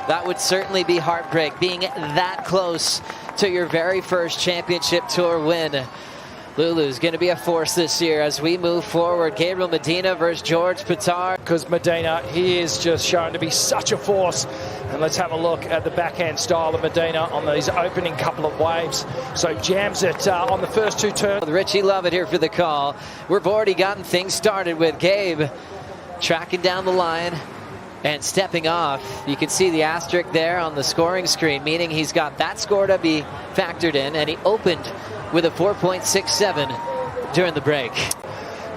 That would certainly be heartbreak, being that close to your very first championship tour win. Lulu's going to be a force this year as we move forward. Gabriel Medina versus George Pittar. Because Medina, he is just shown to be such a force. And let's have a look at the backhand style of Medina on these opening couple of waves. So jams it on the first two turns. Richie Lovett here for the call. We've already gotten things started with Gabe tracking down the line and stepping off. You can see the asterisk there on the scoring screen, meaning he's got that score to be factored in, and he opened with a 4.67 during the break.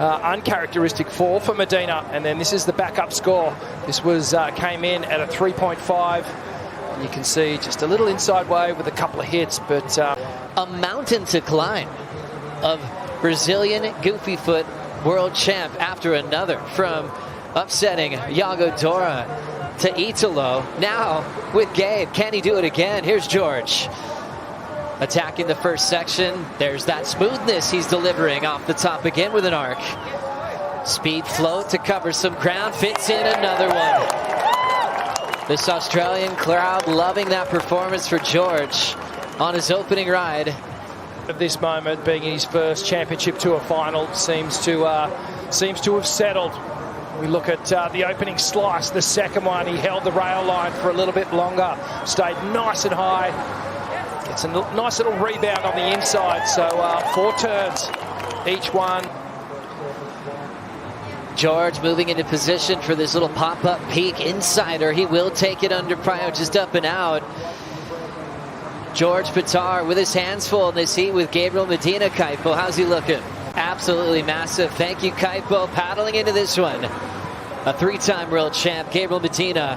Uncharacteristic fall for Medina, and then this is the backup score. This was came in at a 3.5. You can see just a little inside wave with a couple of hits, but a mountain to climb of Brazilian goofy foot world champ after another, from upsetting Yago Dora to Italo. Now with Gabe, can he do it again? Here's George attacking the first section. There's that smoothness he's delivering off the top again with an arc. Speed float to cover some ground, fits in another one. This Australian crowd loving that performance for George on his opening ride. Of this moment being his first championship tour final seems to have settled. We look at the opening slice, the second one, he held the rail line for a little bit longer, stayed nice and high. It's a nice little rebound on the inside, so 4 turns each one. George moving into position for this little pop-up peak insider. He will take it under prio, just up and out. George Pittar with his hands full in this heat with Gabriel Medina. Kaipo, how's he looking? Absolutely massive. Thank you, Kaipo, paddling into this one. A 3-time world champ, Gabriel Medina,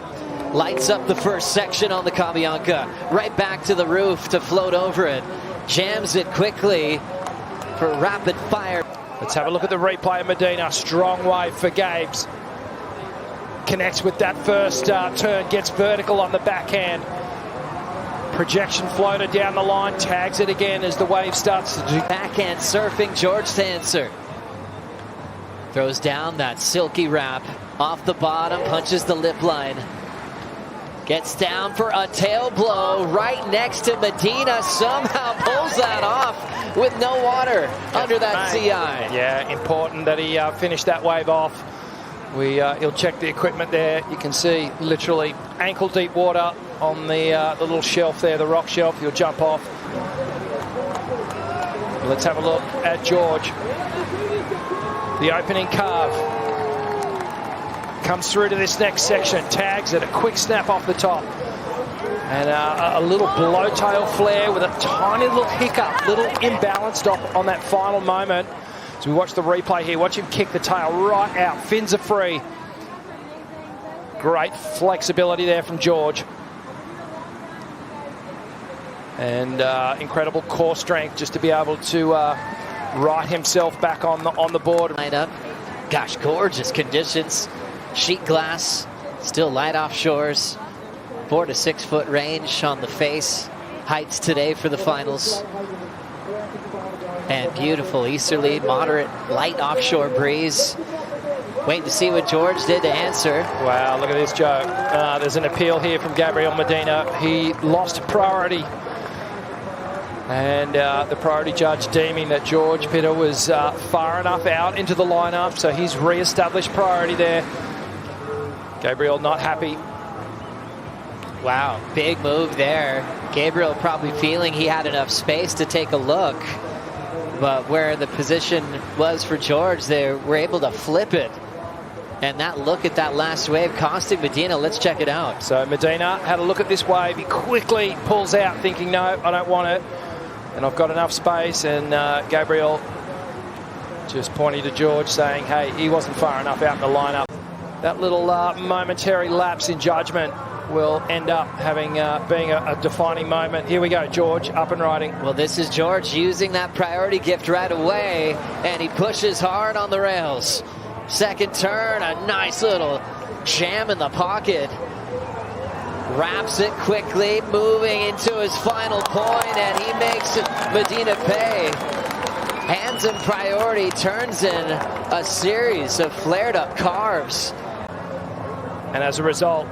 lights up the first section on the Cabianca. Right back to the roof to float over it. Jams it quickly for rapid fire. Let's have a look at the replay of Medina. Strong wave for Gabes. Connects with that first turn, gets vertical on the backhand. Projection floater down the line, tags it again as the wave starts to do. Backhand surfing, George to answer. Throws down that silky wrap off the bottom, punches the lip line. Gets down for a tail blow right next to Medina. Somehow pulls that off with no water under that CI. Yeah, important that he finished that wave off. He'll check the equipment there. You can see literally ankle deep water on the little shelf there, the rock shelf. He'll jump off. Let's have a look at George. The opening carve. Comes through to this next section, tags it, a quick snap off the top. And a little blowtail flare with a tiny little hiccup, little imbalanced on that final moment. So we watch the replay here, watch him kick the tail right out, fins are free. Great flexibility there from George. And incredible core strength just to be able to right himself back on the board. Gosh, gorgeous conditions. Sheet glass, still light offshores. 4 to 6 foot range on the face. Heights today for the finals. And beautiful easterly, moderate, light offshore breeze. Waiting to see what George did to answer. Wow, look at this, Joe. There's an appeal here from Gabriel Medina. He lost priority. And the priority judge deeming that George Pittar was far enough out into the lineup, so he's re-established priority there. Gabriel not happy. Wow, big move there. Gabriel probably feeling he had enough space to take a look, but where the position was for George, they were able to flip it. And that look at that last wave costing Medina. Let's check it out. So Medina had a look at this wave. He quickly pulls out thinking, no, I don't want it. And I've got enough space. And Gabriel just pointing to George saying, hey, he wasn't far enough out in the lineup. That little momentary lapse in judgment will end up having being a defining moment. Here we go, George, up and riding. Well, this is George using that priority gift right away, and he pushes hard on the rails. Second turn, a nice little jam in the pocket. Wraps it quickly, moving into his final point, and he makes Medina pay. Hands in priority, turns in a series of flared up carves. And as a result,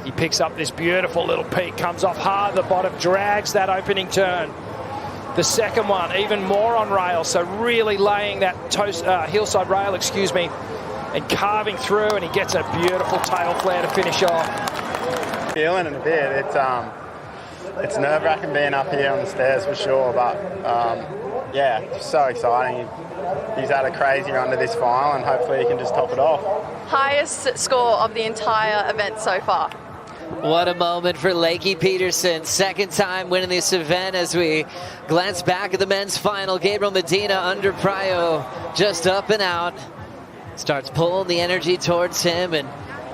He picks up this beautiful little peak, comes off hard the bottom, drags that opening turn. The second one, even more on rail, so really laying that hillside rail, and carving through, and he gets a beautiful tail flare to finish off. Feeling it a bit. It's nerve-wracking being up here on the stairs for sure, but yeah, just so exciting. He's had a crazy run to this final, and hopefully he can just top it off. Highest score of the entire event so far. What a moment for Lakey Peterson. Second time winning this event. As we glance back at the men's final, Gabriel Medina under prio, just up and out. Starts pulling the energy towards him, and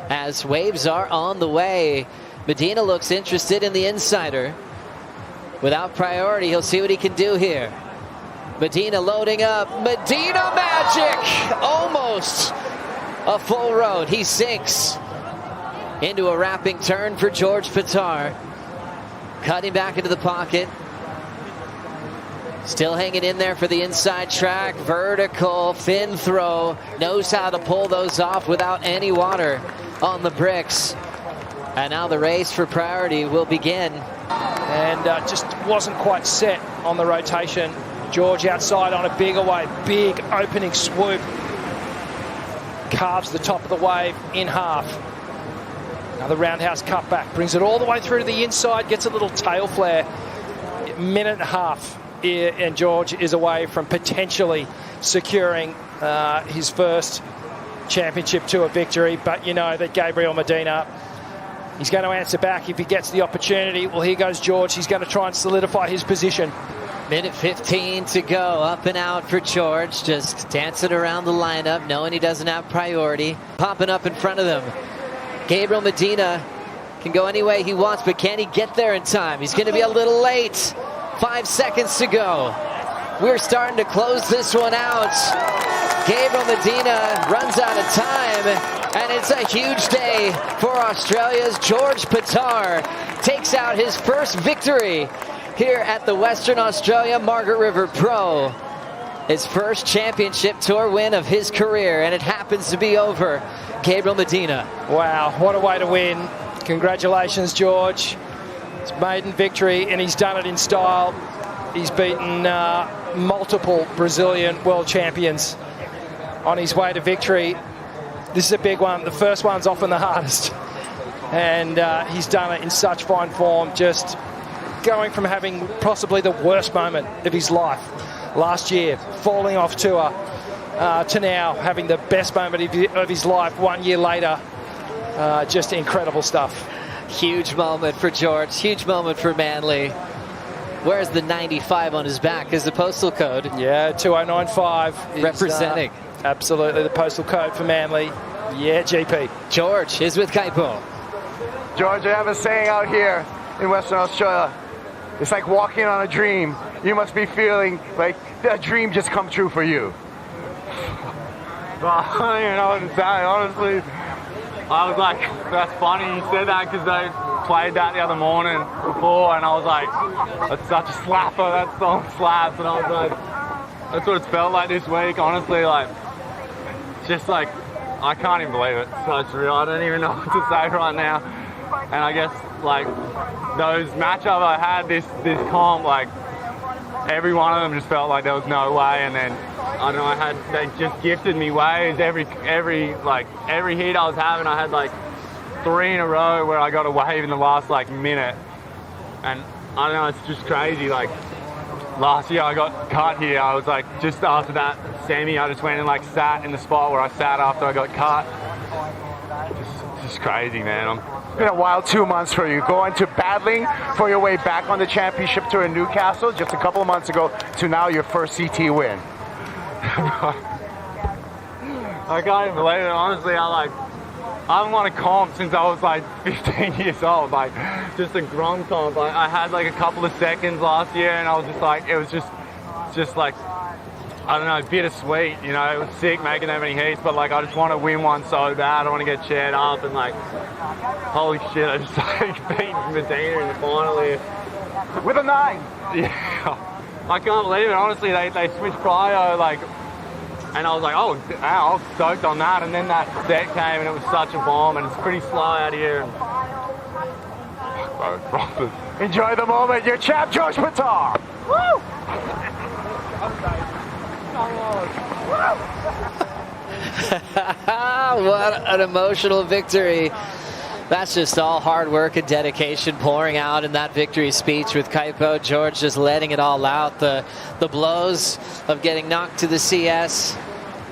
as waves are on the way, Medina looks interested in the insider. Without priority, he'll see what he can do here. Medina loading up. Medina magic! Almost a full road. He sinks into a wrapping turn for George Pittar. Cutting back into the pocket. Still hanging in there for the inside track. Vertical, fin throw. Knows how to pull those off without any water on the bricks. And now the race for priority will begin. And just wasn't quite set on the rotation. George outside on a bigger wave. Big opening swoop. Carves the top of the wave in half. Another roundhouse cutback. Brings it all the way through to the inside. Gets a little tail flare. Minute and a half. And George is away from potentially securing his first championship tour victory. But you know that Gabriel Medina, he's going to answer back if he gets the opportunity. Well, here goes George. He's going to try and solidify his position. Minute 15 to go. Up and out for George. Just dancing around the lineup, knowing he doesn't have priority. Popping up in front of them. Gabriel Medina can go any way he wants, but can he get there in time? He's going to be a little late. 5 seconds to go. We're starting to close this one out. Gabriel Medina runs out of time, and it's a huge day for Australia's George Pittar. Takes out his first victory here at the Western Australia Margaret River Pro. His first championship tour win of his career, and it happens to be over Gabriel Medina. Wow, what a way to win. Congratulations, George. It's maiden victory, and he's done it in style. He's beaten multiple Brazilian world champions on his way to victory. This is a big one. The first one's often the hardest. And he's done it in such fine form, just going from having possibly the worst moment of his life last year, falling off tour, to now having the best moment of his life 1 year later. Just incredible stuff. Huge moment for George, huge moment for Manly. Where's the 95 on his back? Is the postal code? Yeah, 2095. Representing. Absolutely, the postal code for Manly. Yeah, GP. George is with Kaipo. George, I have a saying out here in Western Australia. It's like walking on a dream. You must be feeling like that dream just come true for you. Well, I don't even know what to say, honestly. I was like, that's funny you said that, because they played that the other morning before, and I was like, that's such a slapper, that song slaps, and I was like, that's what it's felt like this week, honestly, like, just like, I can't even believe it. So it's real, I don't even know what to say right now. And I guess, like, those matchups I had this comp, like, every one of them just felt like there was no way, and then I don't know, they just gifted me waves. Every heat I was having, I had like 3 in a row where I got a wave in the last like minute. And I don't know, it's just crazy. Like last year I got cut here. I was like, just after that semi, I just went and like sat in the spot where I sat after I got cut. Just crazy, man. It's been a wild 2 months for you, going to battling for your way back on the championship tour in Newcastle just a couple of months ago to now your first CT win. I can't even believe it. Honestly, I haven't won a comp since I was like 15 years old. Like just a Grom comp. I had like a couple of seconds last year, and I was just like, it was just like, I don't know, bittersweet. You know, it was sick making that many heats, but like I just want to win one so bad. I want to get chaired up, and like, holy shit, I just like beat Medina in the final here with a 9. Yeah. I can't believe it. Honestly, they switched prio, like, and I was like, oh, wow, I was stoked on that. And then that set came, and it was such a bomb, and it's pretty slow out here. And Enjoy the moment. Your champ, George Pittar. Woo! What an emotional victory. That's just all hard work and dedication pouring out in that victory speech with Kaipo. George just letting it all out. The blows of getting knocked to the CS,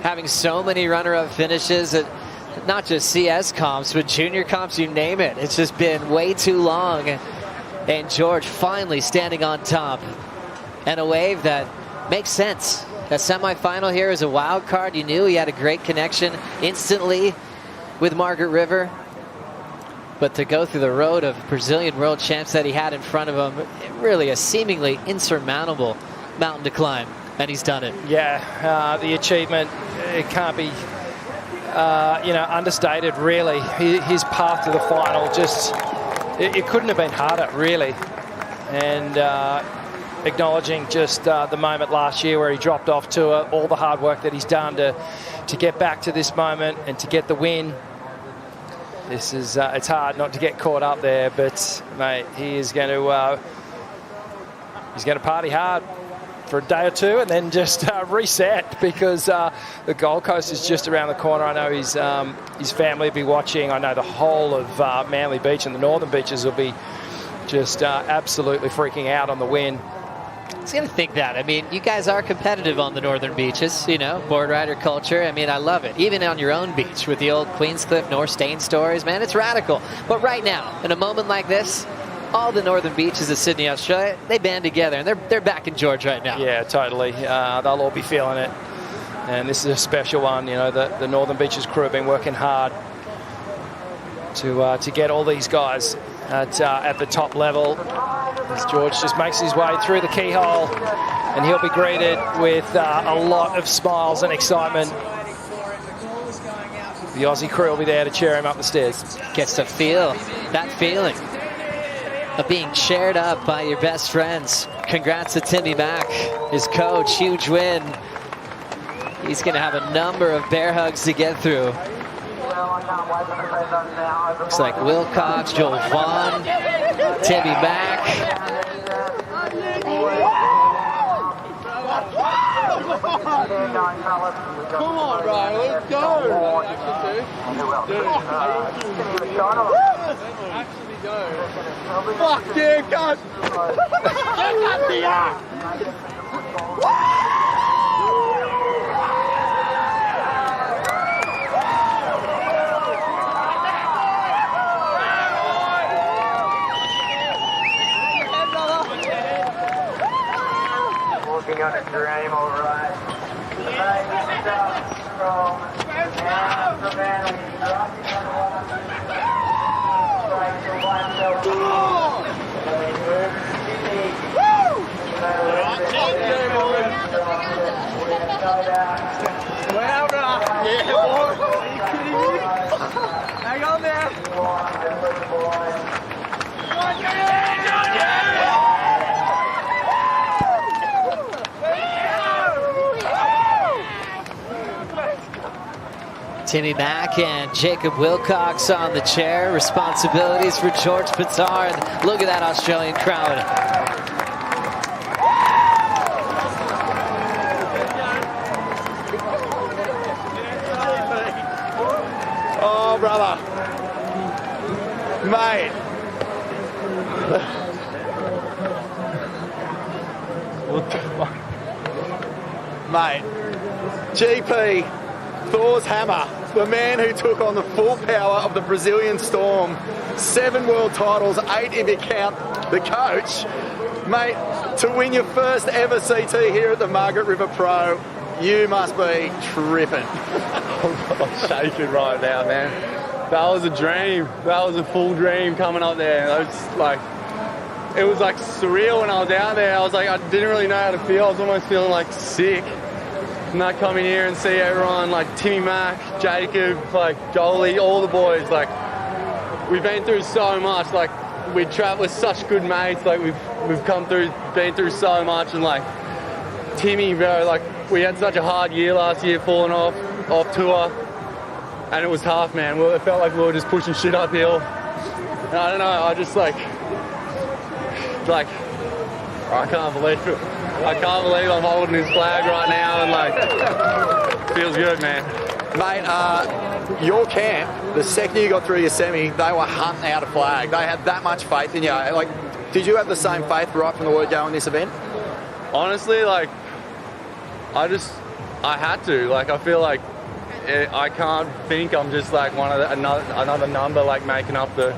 having so many runner-up finishes at not just CS comps, but junior comps, you name it. It's just been way too long. And George finally standing on top. And a wave that makes sense. That semifinal here is a wild card. You knew he had a great connection instantly with Margaret River. But to go through the road of Brazilian world champs that he had in front of him, really a seemingly insurmountable mountain to climb. And he's done it. Yeah, the achievement, it can't be understated, really. His path to the final, just, it couldn't have been harder, really. And acknowledging just the moment last year where he dropped off tour, all the hard work that he's done to get back to this moment and to get the win. This is, it's hard not to get caught up there, but mate, he is going to, he's going to party hard for a day or two and then just reset, because the Gold Coast is just around the corner. I know his family will be watching. I know the whole of Manly Beach and the northern beaches will be just absolutely freaking out on the win. I was going to think that. I mean, you guys are competitive on the northern beaches, you know, board rider culture. I mean, I love it. Even on your own beach with the old Queenscliff, North Stain stories, man, it's radical. But right now, in a moment like this, all the northern beaches of Sydney, Australia, they band together, and they're back in George right now. Yeah, totally. They'll all be feeling it. And this is a special one. You know, the Northern Beaches crew have been working hard to get all these guys at the top level. As George just makes his way through the keyhole, and he'll be greeted with a lot of smiles and excitement. The Aussie crew will be there to cheer him up the stairs. Gets to feel that feeling of being cheered up by your best friends. Congrats to Timmy Mack, his coach, huge win. He's going to have a number of bear hugs to get through. Looks like Wilcox, Joel Vaughn, Timmy Mack. Come on, bro, let's go. Fuck yeah, God. Working on a dream, all right. Well done. Yeah, boy. Are you kidding me? Hang on there. Timmy Mack and Jacob Wilcox on the chair. Responsibilities for George Pittar. And look at that Australian crowd. Oh, brother. Mate. What the fuck? Mate. GP. Thor's hammer, the man who took on the full power of the Brazilian Storm, 7 world titles, 8 if you count the coach. Mate, to win your first ever CT here at the Margaret River Pro, you must be tripping. I'm shaking right now, man. That was a dream. That was a full dream coming up there. It was like surreal when I was out there. I was like, I didn't really know how to feel. I was almost feeling like sick. And I come in here and see everyone, like Timmy Mack, Jacob, like Jolie, all the boys, like we've been through so much. Like we travel with such good mates. Like we've been through so much. And like Timmy, bro, like we had such a hard year last year, falling off tour, and it was tough, man. It felt like we were just pushing shit uphill. And I don't know. I just like like, I can't believe it. I can't believe I'm holding his flag right now, and like, feels good, man. Mate, your camp, the second you got through your semi, they were hunting out a flag. They had that much faith in you. Like, did you have the same faith right from the word go in this event? Honestly, like, I had to. Like, I feel like I can't think I'm just like another number, like making up the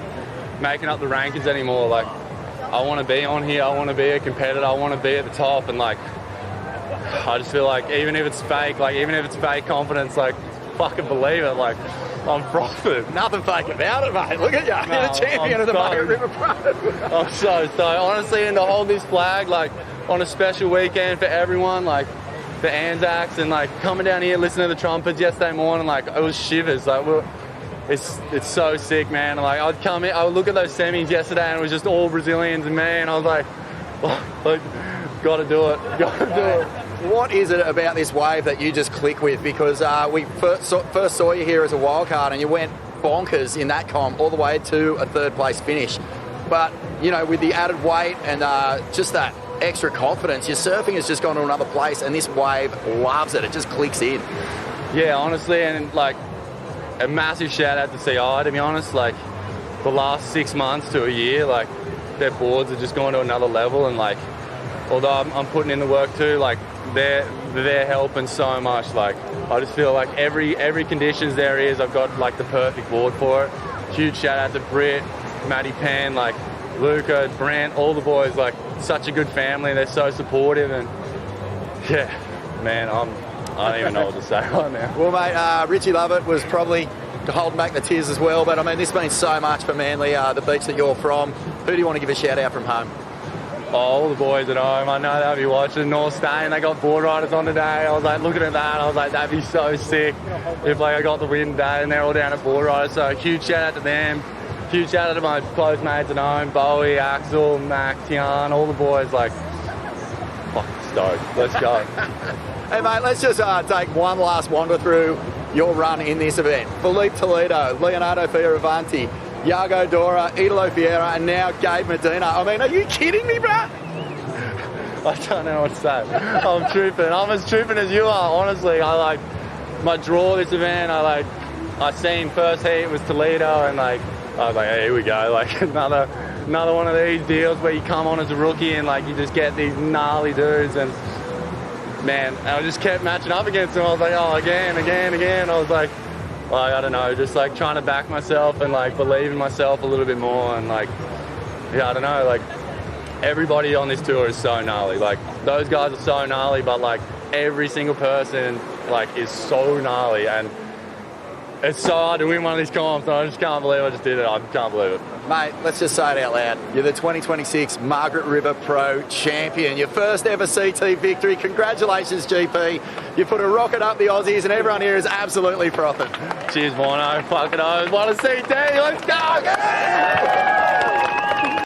rankings anymore. Like, I want to be on here. I want to be a competitor. I want to be at the top. And like, I just feel like even if it's fake confidence, like, fucking believe it. Like, I'm frothing. Nothing fake about it, mate. Look at you. No, You're the champion of the Margaret River Pro. I'm so honestly, and to hold this flag like on a special weekend for everyone, like the Anzacs, and like coming down here listening to the trumpets yesterday morning, like it was shivers. Like, it's so sick, man. Like, I'd come in, I would look at those semis yesterday, and it was just all Brazilians and me, and I was like, gotta do it. What is it about this wave that you just click with? Because we first saw you here as a wild card, and you went bonkers in that comp all the way to a third place finish. But, you know, with the added weight and just that extra confidence, your surfing has just gone to another place, and this wave loves it. It just clicks in. Yeah, honestly, and like a massive shout out to CI, to be honest. Like, the last 6 months to a year, like, their boards have just gone to another level, and like, although I'm putting in the work too, like, they're helping so much. Like, I just feel like every conditions there is, I've got like the perfect board for it. Huge shout out to Britt, Maddie Penn, like Luca, Brent, all the boys. Like, such a good family. They're so supportive, and yeah, man, I don't even know what to say right now. Well, mate, Richie Lovett was probably holding back the tears as well. But I mean, this means so much for Manly, the beach that you're from. Who do you want to give a shout out from home? All the boys at home, I know they'll be watching. North Stain, they got board riders on today. I was like looking at that, I was like, that'd be so sick if like I got the win today and they're all down at board riders. So huge shout out to them. Huge shout out to my close mates at home, Bowie, Axel, Max, Tian, all the boys. Like, fucking stoked. Let's go. Hey mate, let's just take one last wander through your run in this event. Felipe Toledo, Leonardo Fioravanti, Iago Dora, Italo Vieira, and now Gabe Medina. I mean, are you kidding me, bro? I don't know what to say. I'm trooping. I'm as trooping as you are, honestly. I like my draw this event. I seen first heat was Toledo, and like I was like, hey, here we go. Like another one of these deals where you come on as a rookie and like you just get these gnarly dudes, and man, I just kept matching up against them. I was like, oh, again. I was like, well, I don't know, just like trying to back myself and like believe in myself a little bit more, and like, yeah, I don't know, like everybody on this tour is so gnarly. Like, those guys are so gnarly, but like every single person like is so gnarly, and it's so hard to win one of these comps, and I just can't believe I just did it. I can't believe it. Mate, let's just say it out loud. You're the 2026 Margaret River Pro champion. Your first ever CT victory. Congratulations, GP. You put a rocket up the Aussies, and everyone here is absolutely frothing. Cheers, Mono. Fuck it, I want a CT. Let's go!